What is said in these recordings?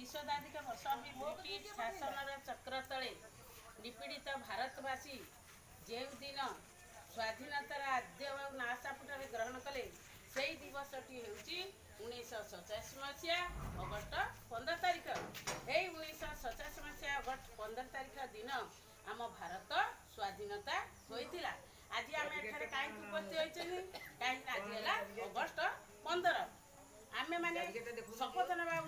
विश्वदाधिक वर्ष ब्रिटिश शासन चक्र तले निपीड़ित भारतवासी जो दिन स्वाधीनतार आद्य नासापुट ग्रहण कले से दिवसटी हूँ 1987 मसीहा अगस्ट 15 तारिख। यही 1987 मसीहा अगस्ट 15 तारिख दिन आम भारत स्वाधीनता होता। आज आम एठारे कहीं उपस्थित होती कहीं आज है अगस्ट 15 आमे माने शपथ नवा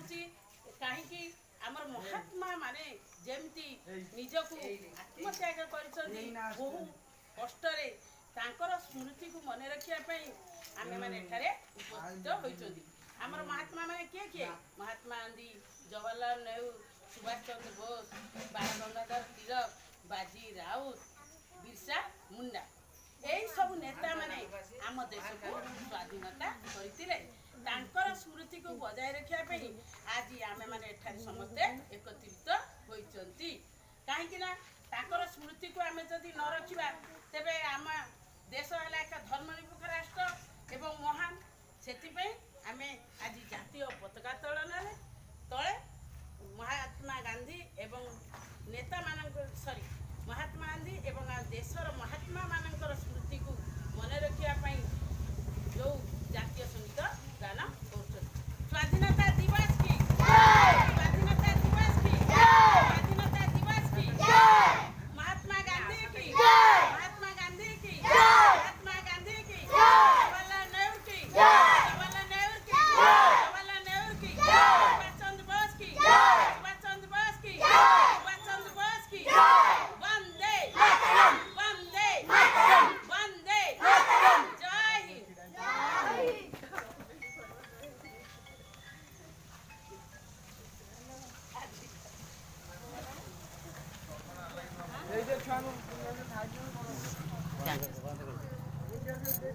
कहीं आमर महात्मा माने जमती निजकू आत्मत्याग कर बहु कष्ट स्मृति को मन रखापी आमे मैंने उपस्थित होती। आमर महात्मा माने किए किए महात्मा गांधी, जवाहरलाल नेहरू, सुभाष चंद्र बोस, बाल गंगाधर तिलक, बाजी राउत, बिरसा मुंडा यही सब नेता माने आम देश को स्वाधीनता करते स्मृति को बजाय रखापी आज आम मैंने समस्ते एकत्रित होती। कहीं स्मृति को आम जदि न रखा तेरे आम देश है एक धर्मनिरपेक्ष राष्ट्र एवं महान से आम आज जातीय पताका तोलन तले महात्मा गांधी एवं नेता मान सॉरी महात्मा गांधी एवं देशर महात्मा मानकर स्मृति को मन रखापी जो जातीय संगीत गान कर स्वाधीनता दिवस की स्वाधीनता दिवस की स्वाधीनता दिवस की महात्मा गांधी की महात्मा गांधी की महात्मा गांधी की जवाहरलाल नेहरू की जवाहरलाल नेहरू की जवाहरलाल नेहरू की सुभाष चंद्र बोस की सुभाष चंद्र बोस की सुभाष चंद्र बोस की वंदे वंदे वंदे जय हिंद। छुआ